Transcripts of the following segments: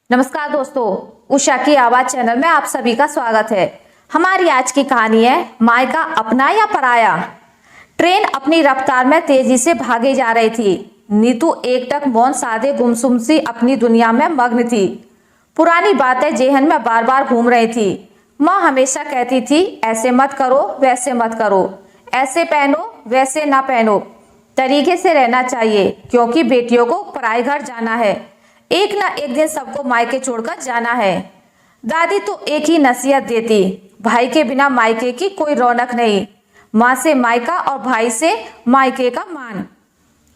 नमस्कार दोस्तों, उषा की आवाज चैनल में आप सभी का स्वागत है। हमारी आज की कहानी है मायका अपना या पराया। ट्रेन अपनी रफ्तार में तेजी से भागे जा रही थी। नीतू एकटक मौन साधे गुमसुम सी अपनी दुनिया में मग्न थी। पुरानी बातें जेहन में बार बार घूम रही थी। माँ हमेशा कहती थी, ऐसे मत करो, वैसे मत करो, ऐसे पहनो, वैसे ना पहनो, तरीके से रहना चाहिए, क्योंकि बेटियों को पराए घर जाना है। एक ना एक दिन सबको मायके छोड़कर जाना है। दादी तो एक ही नसीहत देती, भाई के बिना मायके की कोई रौनक नहीं। माँ से मायका और भाई से मायके का मान।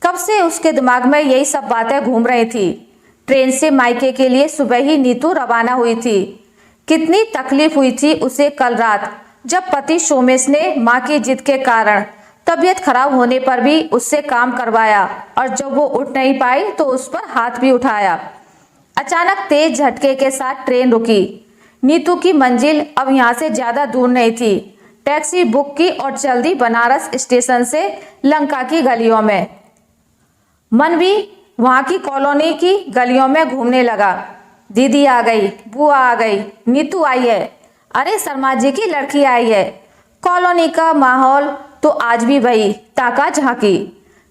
कब से उसके दिमाग में यही सब बातें घूम रही थी। ट्रेन से मायके के लिए सुबह ही नीतू रवाना हुई थी। कितनी तकलीफ हुई थी उसे कल रात, जब पति सोमेश ने माँ की जिद के कारण तबीयत खराब होने पर भी उससे काम करवाया, और जब वो उठ नहीं पाई तो उस पर हाथ भी उठाया। अचानक तेज झटके के साथ ट्रेन रुकी। नीतू की मंजिल अब यहाँ से ज्यादा दूर नहीं थी। टैक्सी बुक की और चल दी बनारस स्टेशन से लंका की गलियों में। मन भी वहां की कॉलोनी की गलियों में घूमने लगा। दीदी आ गई, बुआ आ गई, नीतू आई है, अरे शर्मा जी की लड़की आई है। कॉलोनी का माहौल तो आज भी वही ताका झांकी।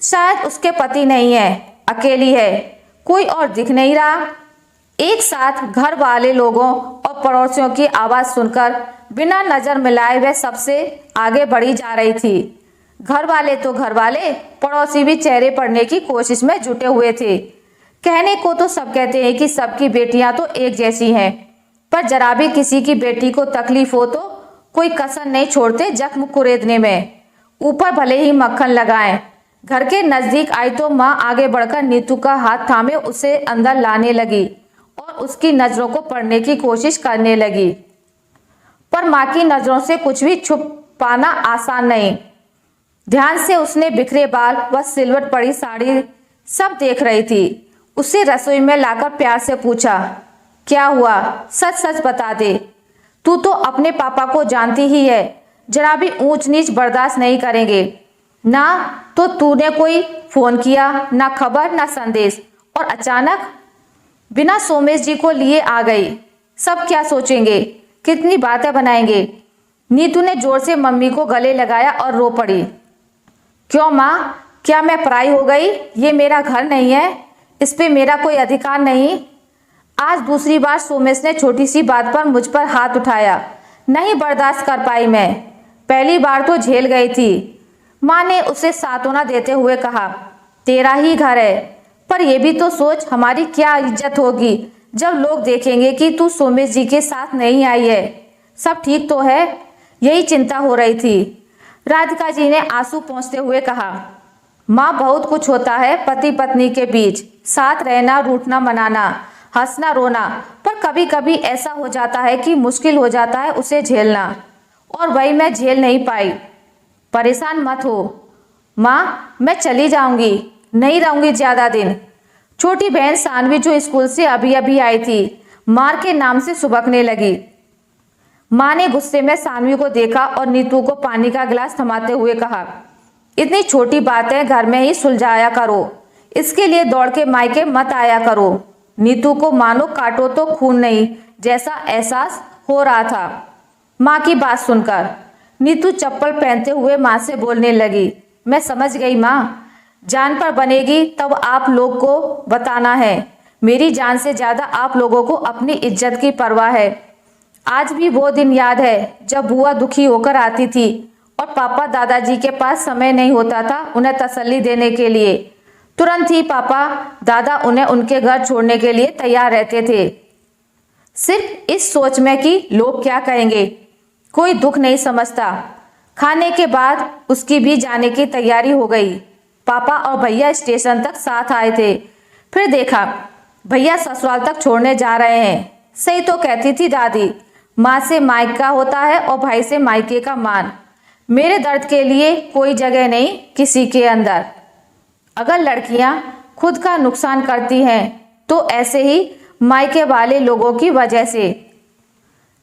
शायद उसके पति नहीं है, अकेली है, कोई और दिख नहीं रहा। एक साथ घर वाले लोगों और पड़ोसियों की आवाज सुनकर बिना नजर मिलाए वह सबसे आगे बढ़ी जा रही थी। घर वाले तो घर वाले, पड़ोसी भी चेहरे पड़ने की कोशिश में जुटे हुए थे। कहने को तो सब कहते हैं कि सबकी बेटियां तो एक जैसी हैं, पर जरा भी किसी की बेटी को तकलीफ हो तो कोई कसर नहीं छोड़ते जख्म कुरेदने में। ऊपर भले ही मक्खन लगाएं। घर के नजदीक आई तो माँ आगे बढ़कर नीतू का हाथ थामे उसे अंदर लाने लगी और उसकी नजरों को पढ़ने की कोशिश करने लगी। पर माँ की नजरों से कुछ भी छुप पाना आसान नहीं। ध्यान से उसने बिखरे बाल व सिलवट पड़ी साड़ी सब देख रही थी। उसे रसोई में लाकर प्यार से पूछा, क्या हुआ, सच सच बता दे। तू तो अपने पापा को जानती ही है, जरा भी ऊंच नीच बर्दाश्त नहीं करेंगे। ना तो तूने कोई फोन किया, ना खबर, ना संदेश, और अचानक बिना सोमेश जी को लिए आ गई। सब क्या सोचेंगे, कितनी बातें बनाएंगे। नीतू ने जोर से मम्मी को गले लगाया और रो पड़ी। क्यों माँ, क्या मैं पराई हो गई? ये मेरा घर नहीं है, इस पे मेरा कोई अधिकार नहीं। आज दूसरी बार सोमेश ने छोटी सी बात पर मुझ पर हाथ उठाया। नहीं बर्दाश्त कर पाई मैं। पहली बार तो झेल गई थी। माँ ने उसे सांत्वना देते हुए कहा, तेरा ही घर है, पर यह भी तो सोच हमारी क्या इज्जत होगी जब लोग देखेंगे कि तू सोमेश जी के साथ नहीं आई है। सब ठीक तो है? यही चिंता हो रही थी। राधिका जी ने आंसू पोंछते हुए कहा, माँ बहुत कुछ होता है पति पत्नी के बीच, साथ रहना, रूठना मनाना, हंसना रोना, पर कभी कभी ऐसा हो जाता है कि मुश्किल हो जाता है उसे झेलना, और वही मैं झेल नहीं पाई। परेशान मत हो माँ, मैं चली जाऊंगी, नहीं रहूंगी ज्यादा दिन। छोटी बहन सानवी जो स्कूल से अभी अभी आई थी, मार के नाम से सुबकने लगी। माँ ने गुस्से में सानवी को देखा और नीतू को पानी का गिलास थमाते हुए कहा, इतनी छोटी बातें घर में ही सुलझाया करो, इसके लिए दौड़ के मायके मत आया करो। नीतू को मानो काटो तो खून नहीं जैसा एहसास हो रहा था। माँ की बात सुनकर नीतू चप्पल पहनते हुए माँ से बोलने लगी, मैं समझ गई माँ, जान पर बनेगी तब आप लोग को बताना है। मेरी जान से ज्यादा आप लोगों को अपनी इज्जत की परवाह है। आज भी वो दिन याद है जब बुआ दुखी होकर आती थी और पापा दादाजी के पास समय नहीं होता था उन्हें तसल्ली देने के लिए। तुरंत ही पापा दादा उन्हें उनके घर छोड़ने के लिए तैयार रहते थे, सिर्फ इस सोच में कि लोग क्या कहेंगे। कोई दुख नहीं समझता। खाने के बाद उसकी भी जाने की तैयारी हो गई। पापा और भैया स्टेशन तक साथ आए थे। फिर देखा भैया ससुराल तक छोड़ने जा रहे हैं। सही तो कहती थी दादी, माँ से मायका होता है और भाई से मायके का मान। मेरे दर्द के लिए कोई जगह नहीं किसी के अंदर। अगर लड़कियां खुद का नुकसान करती हैं तो ऐसे ही मायके वाले लोगों की वजह से।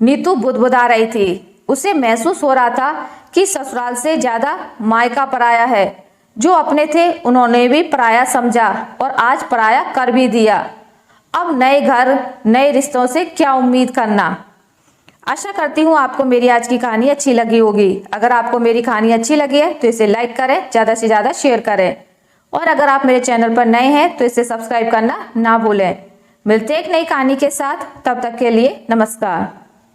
नीतू बुदबुदा रही थी। उसे महसूस हो रहा था कि ससुराल से ज्यादा मायका पराया है। जो अपने थे उन्होंने भी पराया समझा और आज पराया कर भी दिया। अब नए घर, नए रिश्तों से क्या उम्मीद करना। आशा करती हूँ आपको मेरी आज की कहानी अच्छी लगी होगी। अगर आपको मेरी कहानी अच्छी लगी है तो इसे लाइक करें, ज़्यादा से ज़्यादा शेयर करें, और अगर आप मेरे चैनल पर नए हैं तो इसे सब्सक्राइब करना ना भूलें। मिलते हैं एक नई कहानी के साथ, तब तक के लिए नमस्कार।